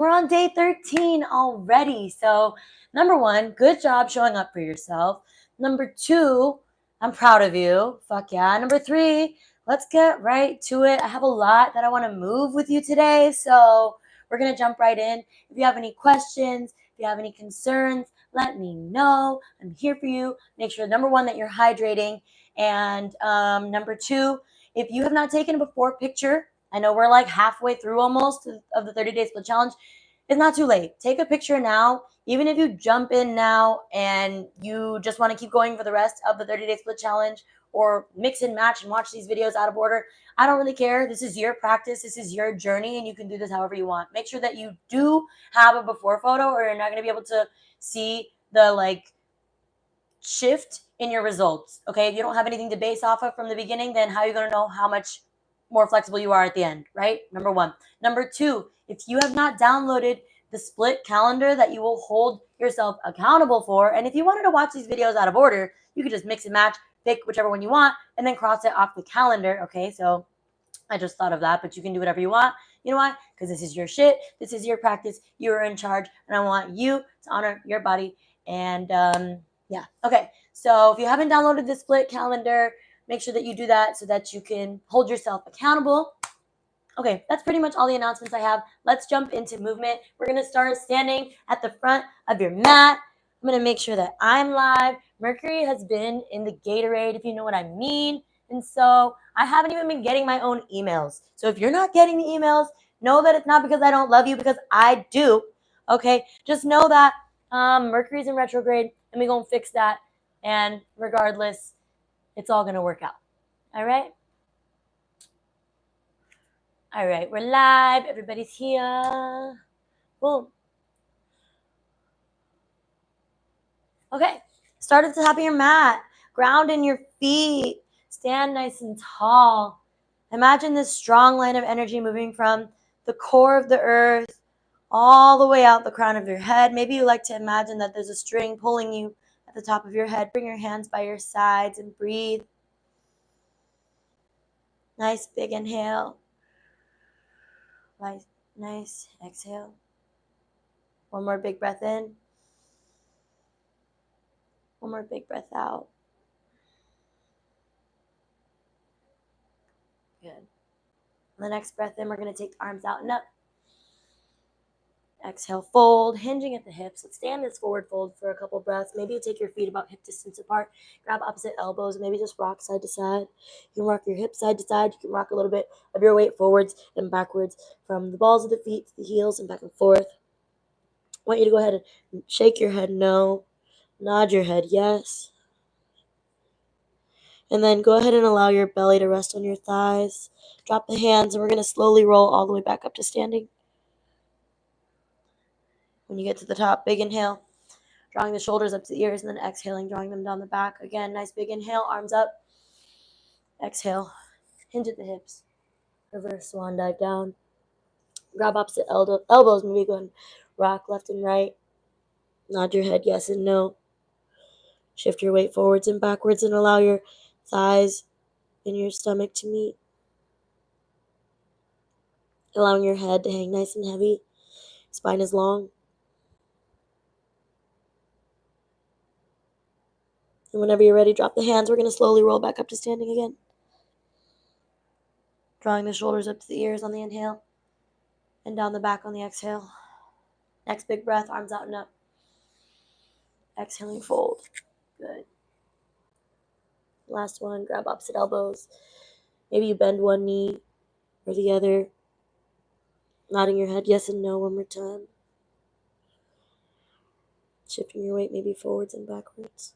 We're on day 13 already. So, number one, good job showing up for yourself. Number two, I'm proud of you. Fuck yeah. Number three, let's get right to it. I have a lot that I want to move with you today. So, we're going to jump right in. If you have any questions, if you have any concerns, let me know. I'm here for you. Make sure, number one, that you're hydrating. And number two, if you have not taken a before picture, I know we're like halfway through almost of the 30 Day Split Challenge. It's not too late. Take a picture now. Even if you jump in now and you just want to keep going for the rest of the 30 Day Split Challenge, or mix and match and watch these videos out of order, I don't really care. This is your practice. This is your journey, and you can do this however you want. Make sure that you do have a before photo, or you're not going to be able to see the like shift in your results. Okay, if you don't have anything to base off of from the beginning, then how are you going to know how much more flexible you are at the end, right? Number one. Number two, if you have not downloaded the split calendar that you will hold yourself accountable for, and if you wanted to watch these videos out of order, you could just mix and match, pick whichever one you want, and then cross it off the calendar. Okay, so I just thought of that, but you can do whatever you want. You know why? Because this is your shit. This is your practice. You're in charge, and I want you to honor your body. And yeah, okay. So if you haven't downloaded the split calendar, make sure that you do that so that you can hold yourself accountable. Okay, that's pretty much all the announcements I have. Let's jump into movement. We're going to start standing at the front of your mat. I'm going to make sure that I'm live. Mercury has been in the Gatorade, if you know what I mean. And so I haven't even been getting my own emails. So if you're not getting the emails, know that it's not because I don't love you, because I do. Okay, just know that Mercury's in retrograde, and we're going to fix that. And regardless, it's all going to work out. All right? All right, we're live. Everybody's here. Boom. Okay, start at the top of your mat. Ground in your feet. Stand nice and tall. Imagine this strong line of energy moving from the core of the earth all the way out the crown of your head. Maybe you like to imagine that there's a string pulling you at the top of your head. Bring your hands by your sides and breathe. Nice big inhale. Nice exhale. One more big breath in. One more big breath out. Good. On the next breath in, we're going to take the arms out and up. Exhale, fold, hinging at the hips. Let's stay on this forward fold for a couple breaths. Maybe you take your feet about hip distance apart. Grab opposite elbows. Maybe just rock side to side. You can rock your hips side to side. You can rock a little bit of your weight forwards and backwards from the balls of the feet to the heels and back and forth. I want you to go ahead and shake your head no. Nod your head yes. And then go ahead and allow your belly to rest on your thighs. Drop the hands, and we're going to slowly roll all the way back up to standing. When you get to the top, big inhale, drawing the shoulders up to the ears, and then exhaling, drawing them down the back. Again, nice big inhale, arms up. Exhale, hinge at the hips. Reverse swan dive down. Grab opposite elbows. Maybe go ahead and rock left and right. Nod your head yes and no. Shift your weight forwards and backwards and allow your thighs and your stomach to meet. Allowing your head to hang nice and heavy. Spine is long. And whenever you're ready, drop the hands. We're going to slowly roll back up to standing again. Drawing the shoulders up to the ears on the inhale and down the back on the exhale. Next big breath, arms out and up. Exhaling, fold. Good. Last one, grab opposite elbows. Maybe you bend one knee or the other. Nodding your head yes and no one more time. Shifting your weight maybe forwards and backwards.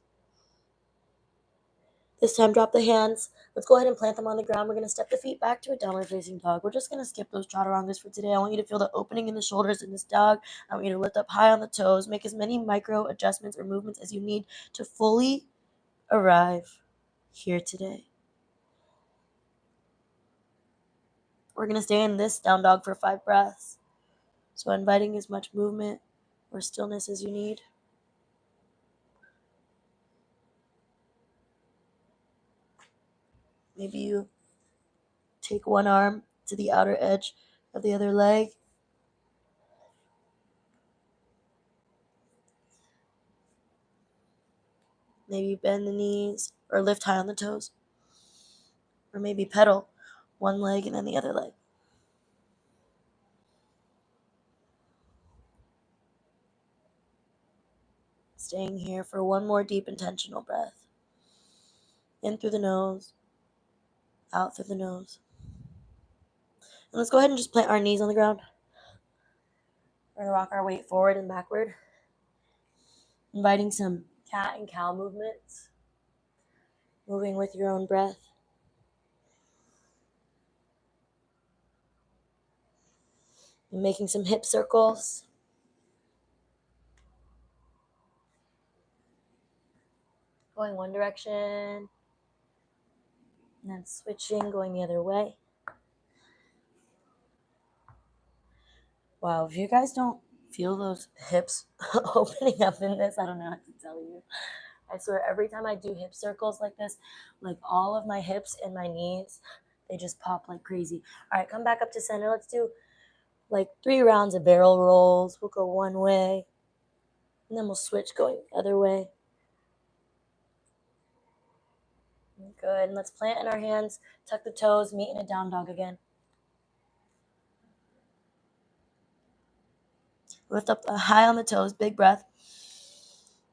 This time, drop the hands. Let's go ahead and plant them on the ground. We're going to step the feet back to a downward facing dog. We're just going to skip those chaturangas for today. I want you to feel the opening in the shoulders in this dog. I want you to lift up high on the toes. Make as many micro adjustments or movements as you need to fully arrive here today. We're going to stay in this down dog for 5 breaths. So inviting as much movement or stillness as you need. Maybe you take one arm to the outer edge of the other leg. Maybe bend the knees or lift high on the toes. Or maybe pedal one leg and then the other leg. Staying here for one more deep intentional breath. In through the nose, out through the nose. And let's go ahead and just plant our knees on the ground. We're going to rock our weight forward and backward. Inviting some cat and cow movements. Moving with your own breath. And making some hip circles. Going one direction. And then switching, going the other way. Wow, if you guys don't feel those hips opening up in this, I don't know how to tell you. I swear, every time I do hip circles like this, like all of my hips and my knees, they just pop like crazy. All right, come back up to center. Let's do like 3 rounds of barrel rolls. We'll go one way, and then we'll switch going the other way. Good, and let's plant in our hands, tuck the toes, meet in a down dog again. Lift up high on the toes, big breath.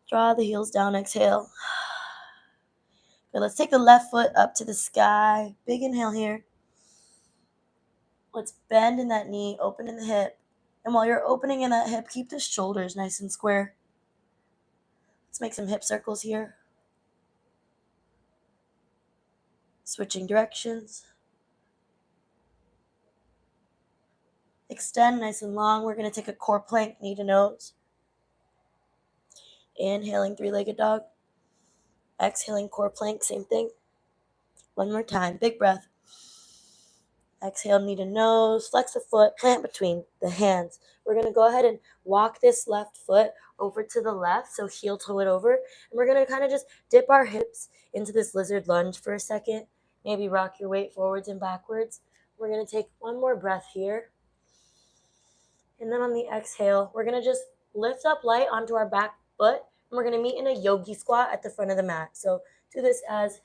Draw the heels down, exhale. Good, let's take the left foot up to the sky. Big inhale here. Let's bend in that knee, open in the hip. And while you're opening in that hip, keep the shoulders nice and square. Let's make some hip circles here. Switching directions. Extend nice and long. We're going to take a core plank, knee to nose. Inhaling, 3-legged dog. Exhaling, core plank, same thing. One more time, big breath. Exhale, knee to nose. Flex the foot, plant between the hands. We're going to go ahead and walk this left foot over to the left, so heel toe it over. And we're going to kind of just dip our hips into this lizard lunge for a second. Maybe rock your weight forwards and backwards. We're going to take one more breath here. And then on the exhale, we're going to just lift up light onto our back foot. And we're going to meet in a yogi squat at the front of the mat. So do this as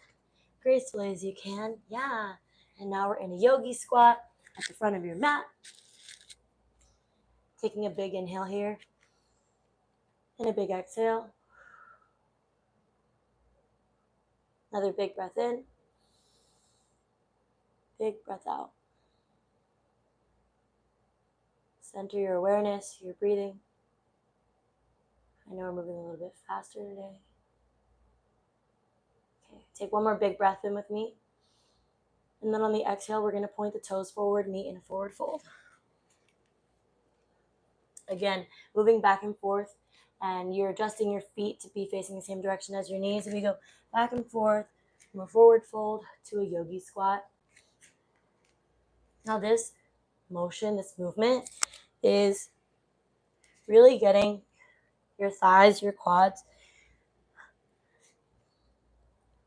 gracefully as you can. Yeah. And now we're in a yogi squat at the front of your mat. Taking a big inhale here. And a big exhale. Another big breath in. Big breath out. Center your awareness, your breathing. I know we're moving a little bit faster today. Okay, take one more big breath in with me. And then on the exhale, we're going to point the toes forward, meet in a forward fold. Again, moving back and forth, and you're adjusting your feet to be facing the same direction as your knees. If you go back and forth from a forward fold to a yogi squat. Now this motion, this movement is really getting your thighs, your quads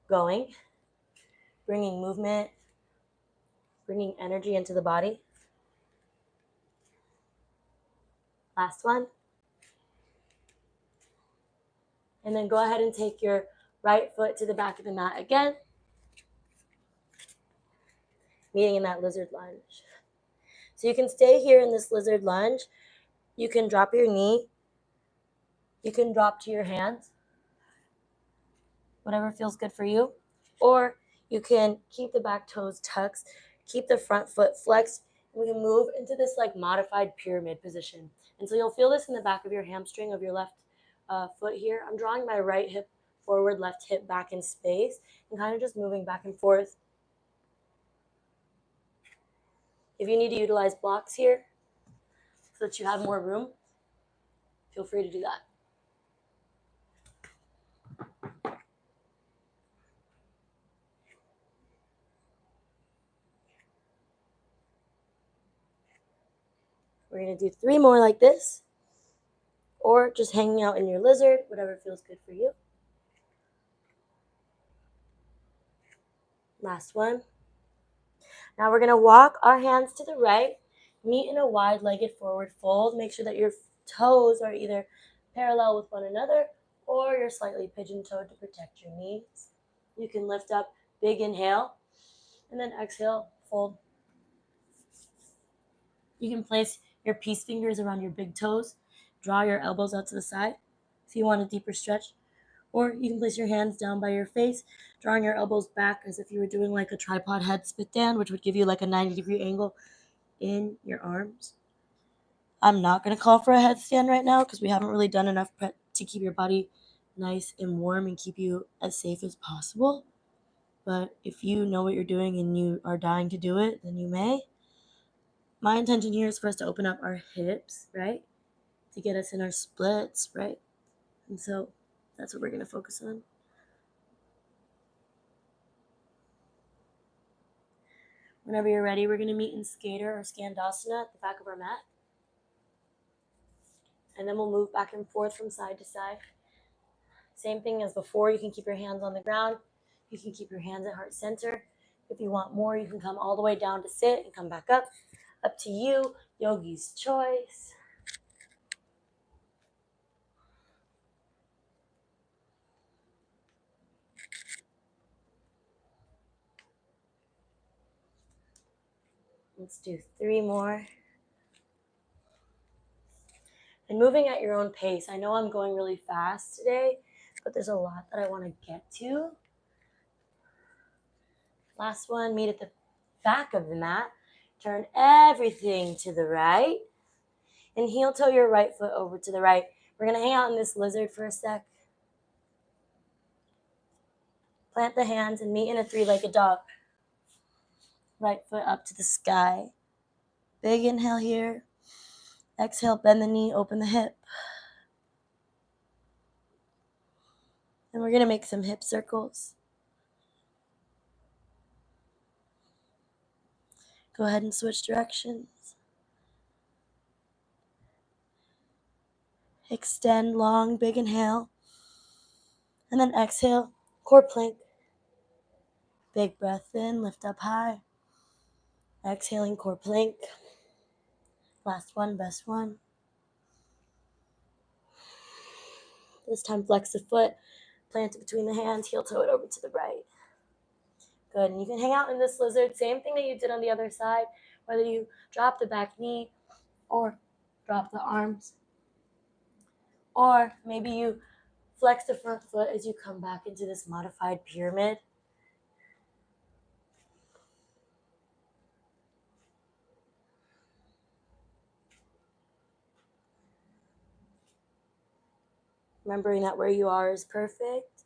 going, bringing movement, bringing energy into the body. Last one. And then go ahead and take your right foot to the back of the mat again. Meeting in that lizard lunge. So you can stay here in this lizard lunge. You can drop your knee. You can drop to your hands. Whatever feels good for you. Or you can keep the back toes tucked, keep the front foot flexed, and we can move into this like modified pyramid position. And so you'll feel this in the back of your hamstring of your left foot here. I'm drawing my right hip forward, left hip back in space, and kind of just moving back and forth. If you need to utilize blocks here so that you have more room, feel free to do that. We're going to do 3 more like this, or just hanging out in your lizard, whatever feels good for you. Last one. Now we're going to walk our hands to the right, meet in a wide-legged forward fold. Make sure that your toes are either parallel with one another or you're slightly pigeon-toed to protect your knees. You can lift up, big inhale, and then exhale, fold. You can place your peace fingers around your big toes, draw your elbows out to the side if you want a deeper stretch, or you can place your hands down by your face, drawing your elbows back as if you were doing like a tripod head spit down, which would give you like a 90-degree angle in your arms. I'm not going to call for a headstand right now because we haven't really done enough prep to keep your body nice and warm and keep you as safe as possible. But if you know what you're doing and you are dying to do it, then you may. My intention here is for us to open up our hips, right? To get us in our splits, right? And so that's what we're going to focus on. Whenever you're ready, we're going to meet in skater or skandasana at the back of our mat. And then we'll move back and forth from side to side. Same thing as before. You can keep your hands on the ground. You can keep your hands at heart center. If you want more, you can come all the way down to sit and come back up. Up to you, yogi's choice. Let's do 3 more. And moving at your own pace. I know I'm going really fast today, but there's a lot that I want to get to. Last one, meet at the back of the mat. Turn everything to the right. And heel toe your right foot over to the right. We're going to hang out in this lizard for a sec. Plant the hands and meet in a 3-legged dog. Right foot up to the sky. Big inhale here. Exhale, bend the knee, open the hip. And we're going to make some hip circles. Go ahead and switch directions. Extend long, big inhale. And then exhale, core plank. Big breath in, lift up high. Exhaling, core plank. Last one, best one. This time, flex the foot, plant it between the hands, heel toe it over to the right. Good, and you can hang out in this lizard, same thing that you did on the other side, whether you drop the back knee or drop the arms. Or maybe you flex the front foot as you come back into this modified pyramid. Remembering that where you are is perfect.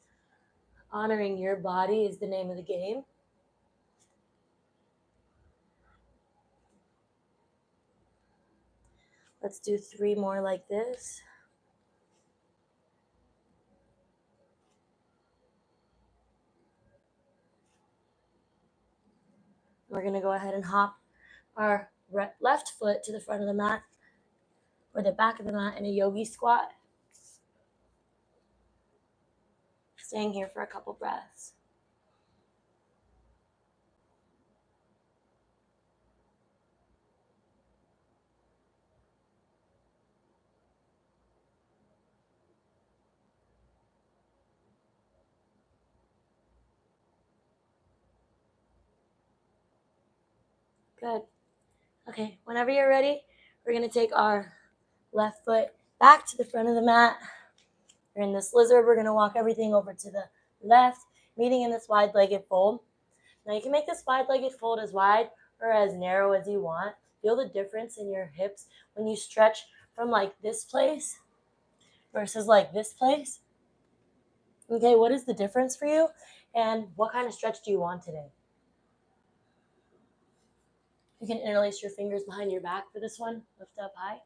Honoring your body is the name of the game. Let's do 3 more like this. We're going to go ahead and hop our left foot to the front of the mat or the back of the mat in a yogi squat. Staying here for a couple breaths. Good. Okay, whenever you're ready, we're going to take our left foot back to the front of the mat. We're in this lizard. We're going to walk everything over to the left, meeting in this wide-legged fold. Now you can make this wide-legged fold as wide or as narrow as you want. Feel the difference in your hips when you stretch from like this place versus like this place. Okay, what is the difference for you? And what kind of stretch do you want today? You can interlace your fingers behind your back for this one. Lift up high.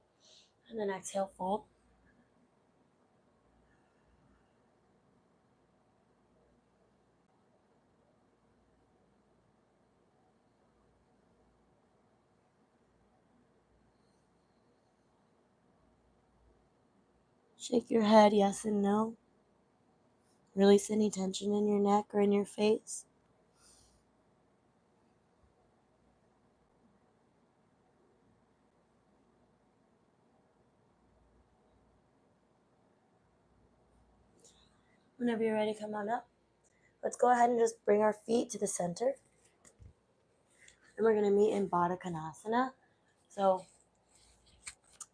And then exhale, fold. Shake your head yes and no. Release any tension in your neck or in your face. Whenever you're ready, come on up. Let's go ahead and just bring our feet to the center. And we're going to meet in Baddha Konasana. So,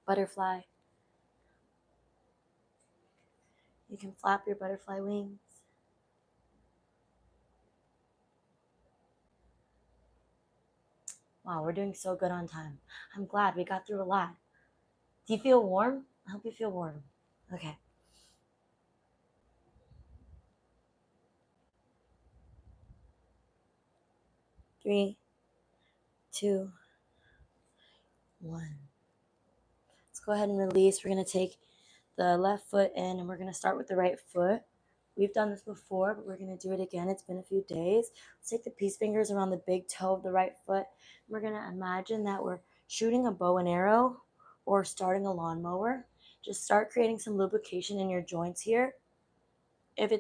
butterfly. You can flap your butterfly wings. Wow, we're doing so good on time. I'm glad we got through a lot. Do you feel warm? I hope you feel warm. Okay. Three, two, one. Let's go ahead and release. We're going to take the left foot in and we're going to start with the right foot. We've done this before, but we're going to do it again. It's been a few days. Let's take the peace fingers around the big toe of the right foot. We're going to imagine that we're shooting a bow and arrow or starting a lawnmower. Just start creating some lubrication in your joints here. If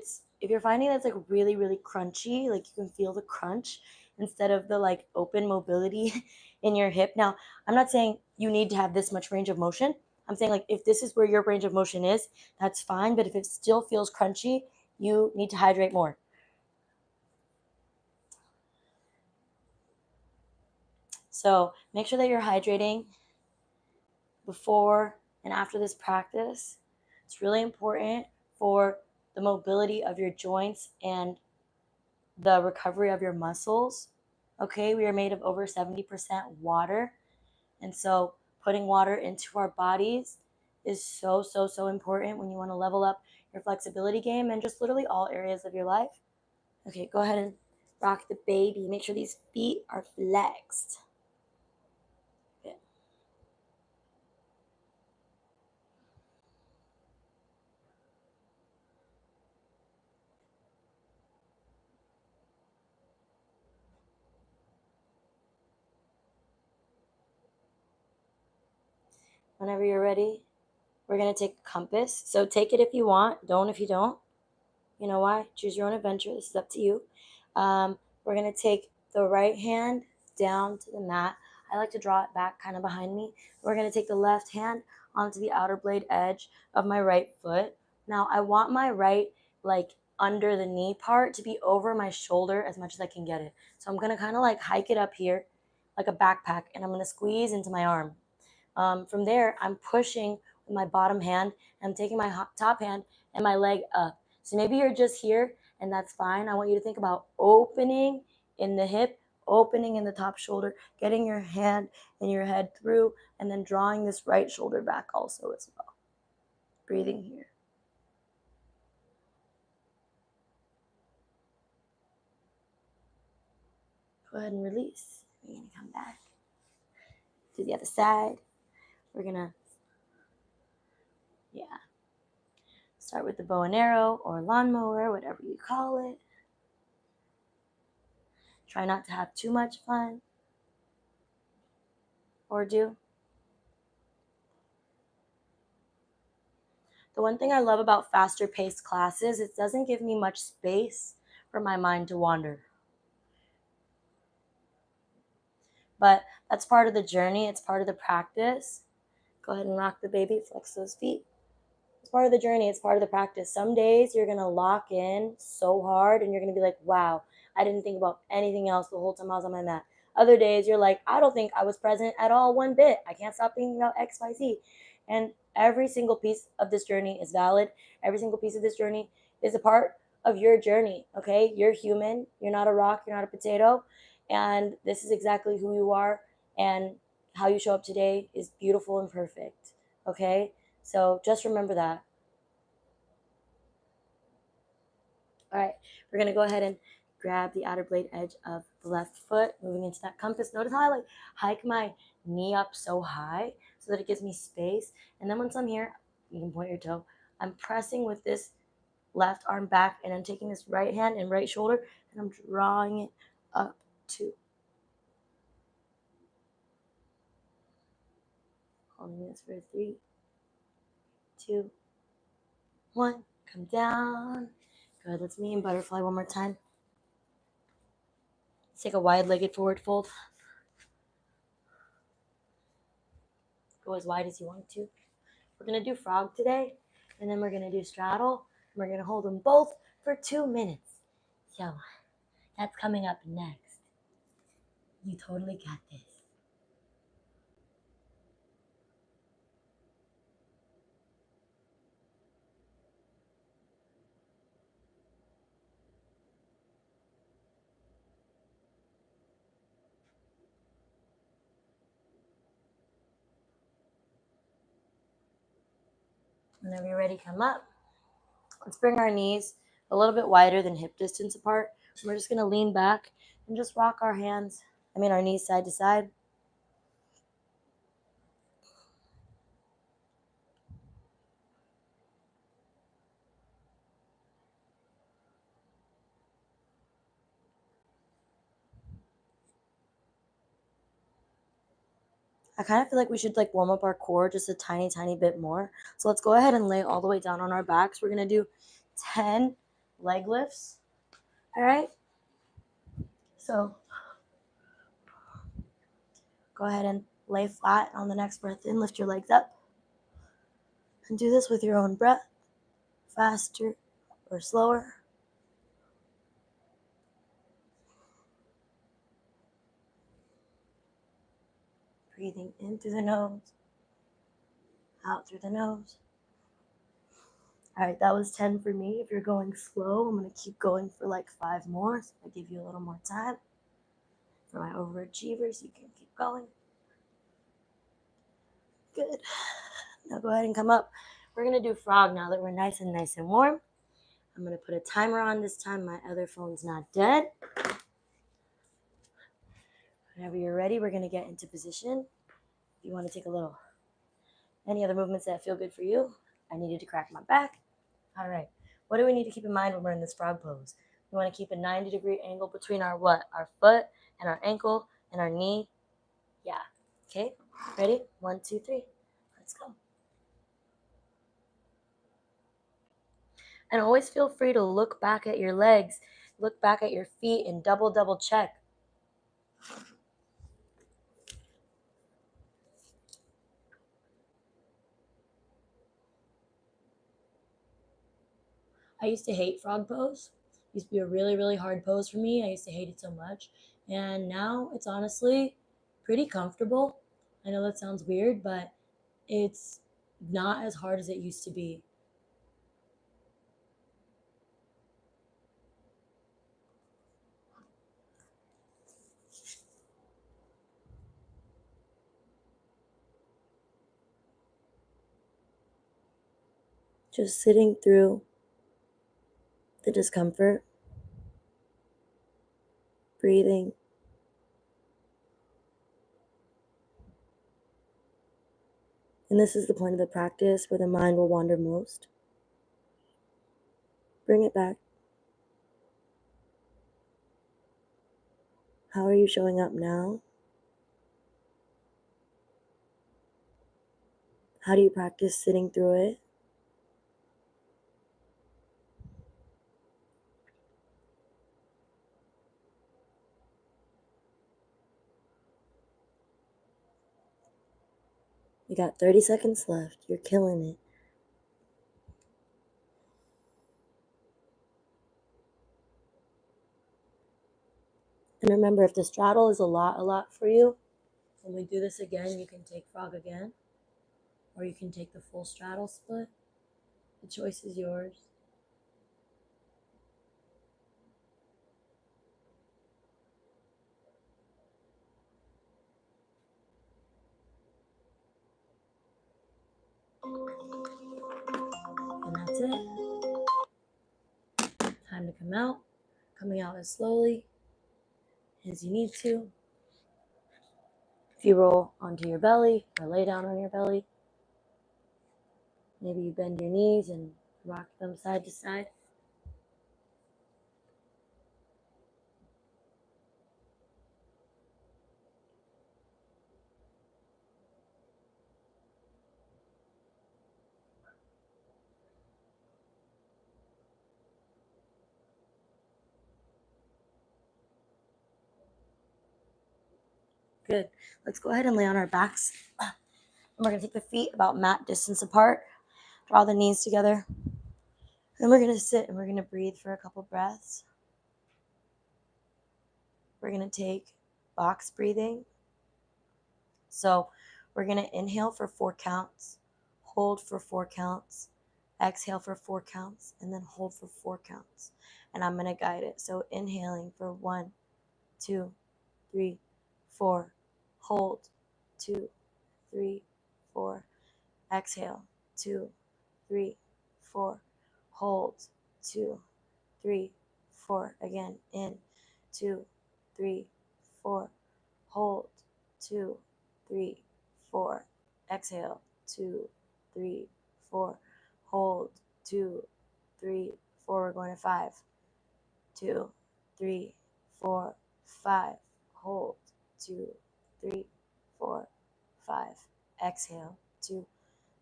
you're finding that's like really, really crunchy, like you can feel the crunch instead of the like open mobility in your hip. Now, I'm not saying you need to have this much range of motion. I'm saying like if this is where your range of motion is, that's fine. But if it still feels crunchy, you need to hydrate more. So make sure that you're hydrating before and after this practice. It's really important for the mobility of your joints and the recovery of your muscles. Okay, we are made of over 70% water. And so putting water into our bodies is so, so, so important when you want to level up your flexibility game and just literally all areas of your life. Okay, go ahead and rock the baby. Make sure these feet are flexed. Good. Whenever you're ready, we're going to take a compass. So take it if you want, don't if you don't. You know why? Choose your own adventure. This is up to you. We're going to take the right hand down to the mat. I like to draw it back kind of behind me. We're going to take the left hand onto the outer blade edge of my right foot. Now, I want my right, like, under the knee part to be over my shoulder as much as I can get it. So I'm going to kind of like hike it up here like a backpack, and I'm going to squeeze into my arm. From there, I'm pushing with my bottom hand, and I'm taking my top hand and my leg up. So maybe you're just here, and that's fine. I want you to think about opening in the hip, opening in the top shoulder, getting your hand and your head through, and then drawing this right shoulder back also as well. Breathing here. Go ahead and release. We're going to come back to the other side. We're going to, start with the bow and arrow or lawnmower, whatever you call it. Try not to have too much fun or do. The one thing I love about faster paced classes, it doesn't give me much space for my mind to wander. But that's part of the journey, it's part of the practice. Go ahead and rock the baby, flex those feet. It's part of the journey, it's part of the practice. Some days you're gonna lock in so hard and you're gonna be like, wow, I didn't think about anything else the whole time I was on my mat. Other days you're like, I don't think I was present at all one bit. I can't stop thinking about XYZ. And every single piece of this journey is valid. Every single piece of this journey is a part of your journey. Okay, you're human, you're not a rock, you're not a potato, and this is exactly who you are, and how you show up today is beautiful and perfect. Okay, so just remember that. All right, we're gonna go ahead and grab the outer blade edge of the left foot, moving into that compass. Notice how I like hike my knee up so high so that it gives me space. And then once I'm here, you can point your toe. I'm pressing with this left arm back, and I'm taking this right hand and right shoulder, and I'm drawing it up to. Holding this for 3, 2, 1. Come down. Good. Let's meet in butterfly one more time. Let's take a wide-legged forward fold. Go as wide as you want to. We're going to do frog today, and then we're going to do straddle. We're going to hold them both for 2 minutes. So that's coming up next. You totally got this. Whenever you're ready, come up. Let's bring our knees a little bit wider than hip distance apart. We're just going to lean back and just rock our knees side to side. I kind of feel like we should warm up our core just a tiny, tiny bit more. So let's go ahead and lay all the way down on our backs. We're going to do 10 leg lifts. All right. So go ahead and lay flat on the next breath in. Lift your legs up. And do this with your own breath, faster or slower. Breathing in through the nose, out through the nose. All right, that was 10 for me. If you're going slow, I'm going to keep going for 5 more. So I give you a little more time. For my overachievers, you can keep going. Good. Now go ahead and come up. We're going to do frog now that we're nice and warm. I'm going to put a timer on this time. My other phone's not dead. Whenever you're ready, we're going to get into position. If you want to take any other movements that feel good for you, I need you to crack my back. All right. What do we need to keep in mind when we're in this frog pose? We want to keep a 90-degree angle between our what? Our foot and our ankle and our knee. Yeah. Okay. Ready? 1, 2, 3. Let's go. And always feel free to look back at your legs, look back at your feet, and double check. I used to hate frog pose. It used to be a really, really hard pose for me. I used to hate it so much. And now it's honestly pretty comfortable. I know that sounds weird, but it's not as hard as it used to be. Just sitting through the discomfort, breathing. And this is the point of the practice where the mind will wander most. Bring it back. How are you showing up now? How do you practice sitting through it? We got 30 seconds left. You're killing it. And remember, if the straddle is a lot for you, when we do this again, you can take frog again, or you can take the full straddle split. The choice is yours. And that's it. Time to come out. Coming out as slowly as you need to. If you roll onto your belly or lay down on your belly, maybe you bend your knees and rock them side to side. Good. Let's go ahead and lay on our backs. And we're going to take the feet about mat distance apart. Draw the knees together. And we're going to sit and we're going to breathe for a couple breaths. We're going to take box breathing. So we're going to inhale for 4 counts, hold for 4 counts, exhale for 4 counts, and then hold for 4 counts. And I'm going to guide it. So inhaling for 1, 2, 3, 4, hold, 2, 3, 4, exhale, 2, 3, 4, hold, 2, 3, 4, again, in, 2, 3, 4, hold, 2, 3, 4, exhale, 2, 3, 4, hold, 2, 3, 4, we're going to 5, 2, 3, 4, 5, hold, 2, 3, 4, 5, exhale, 2,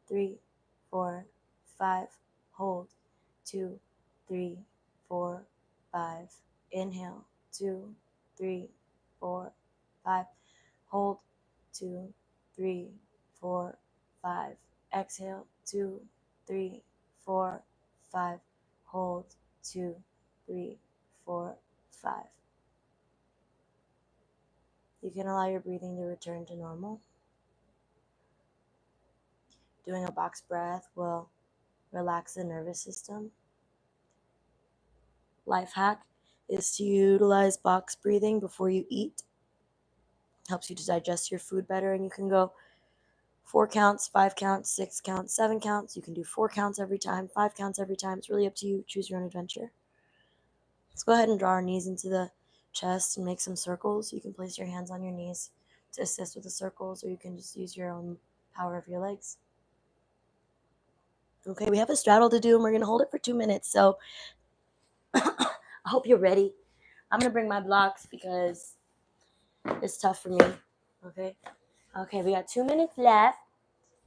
3, 4, 5, hold, 2, 3, 4, 5, inhale, 2, 3, 4, 5, hold, 2, 3, 4, 5, exhale, 2, 3, 4, 5, hold, 2, 3, 4, 5. You can allow your breathing to return to normal. Doing a box breath will relax the nervous system. Life hack is to utilize box breathing before you eat. Helps you to digest your food better, and you can go 4 counts, 5 counts, 6 counts, 7 counts. You can do 4 counts every time, 5 counts every time. It's really up to you. Choose your own adventure. Let's go ahead and draw our knees into the chest and make some circles. You can place your hands on your knees to assist with the circles, or you can just use your own power of your legs. Okay, we have a straddle to do, and we're going to hold it for 2 minutes. So I hope you're ready. I'm going to bring my blocks because it's tough for me. Okay, we got 2 minutes left.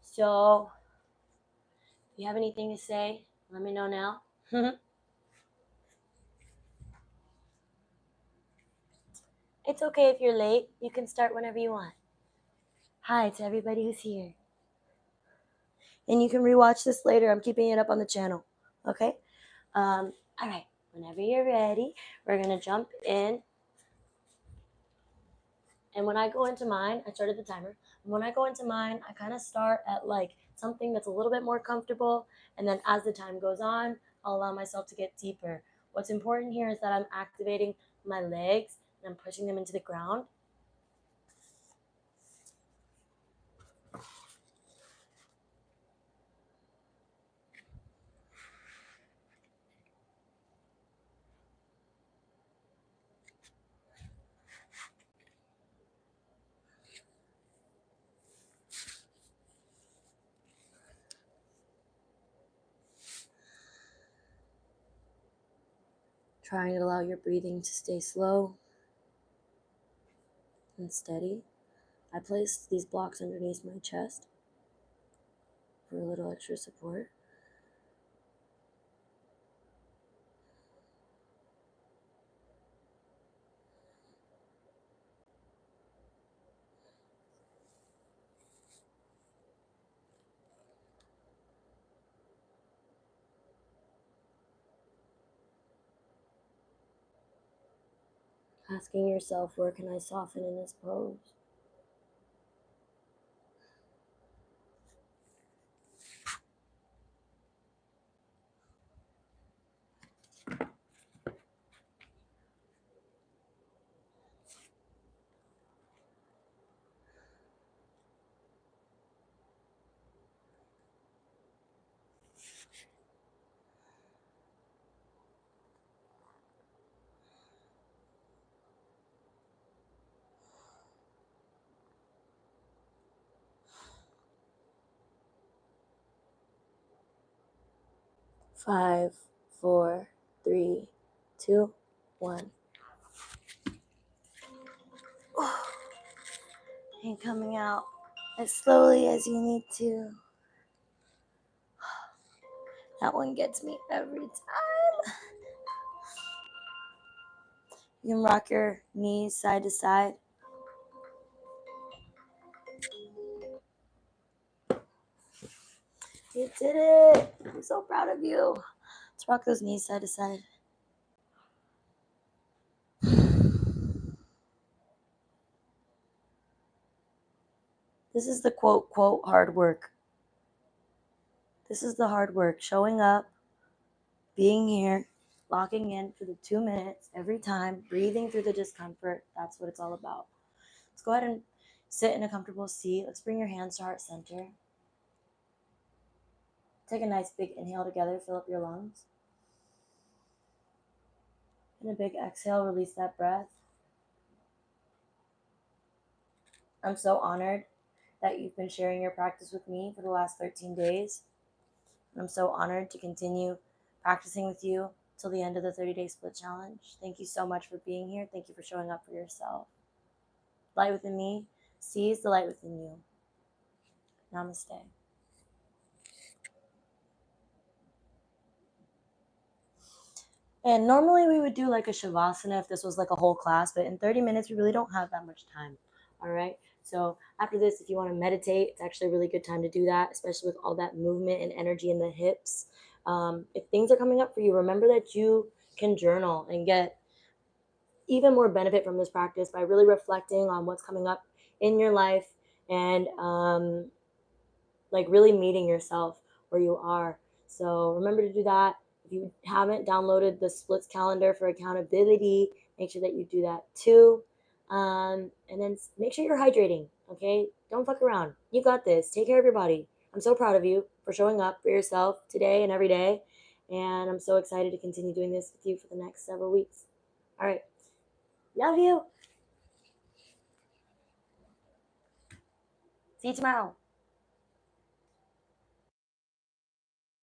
So if you have anything to say, let me know now. It's okay if you're late. You can start whenever you want. Hi to everybody who's here. And you can rewatch this later. I'm keeping it up on the channel. Okay? All right. Whenever you're ready, we're going to jump in. And when I go into mine, I started the timer. When I go into mine, I kind of start at like something that's a little bit more comfortable. And then as the time goes on, I'll allow myself to get deeper. What's important here is that I'm activating my legs and I'm pushing them into the ground. Trying to allow your breathing to stay slow and steady. I placed these blocks underneath my chest for a little extra support. Asking yourself, where can I soften in this pose? Five, 4, 3, 2, 1. And coming out as slowly as you need to. That one gets me every time. You can rock your knees side to side. You did it. I'm so proud of you. Let's rock those knees side to side. This is the quote hard work. This is the hard work. Showing up, being here, locking in for the 2 minutes every time, breathing through the discomfort. That's what it's all about. Let's go ahead and sit in a comfortable seat. Let's bring your hands to heart center. Take a nice big inhale together, fill up your lungs. And a big exhale, release that breath. I'm so honored that you've been sharing your practice with me for the last 13 days. And I'm so honored to continue practicing with you till the end of the 30-day split challenge. Thank you so much for being here. Thank you for showing up for yourself. Light within me sees the light within you. Namaste. And normally we would do like a shavasana if this was like a whole class, but in 30 minutes we really don't have that much time. All right. So after this, if you want to meditate, it's actually a really good time to do that, especially with all that movement and energy in the hips. If things are coming up for you, remember that you can journal and get even more benefit from this practice by really reflecting on what's coming up in your life and like really meeting yourself where you are. So remember to do that. If you haven't downloaded the splits calendar for accountability, make sure that you do that too. And then make sure you're hydrating. Okay, don't fuck around. You got this. Take care of your body. I'm so proud of you for showing up for yourself today and every day. And I'm so excited to continue doing this with you for the next several weeks. All right. Love you. See you tomorrow.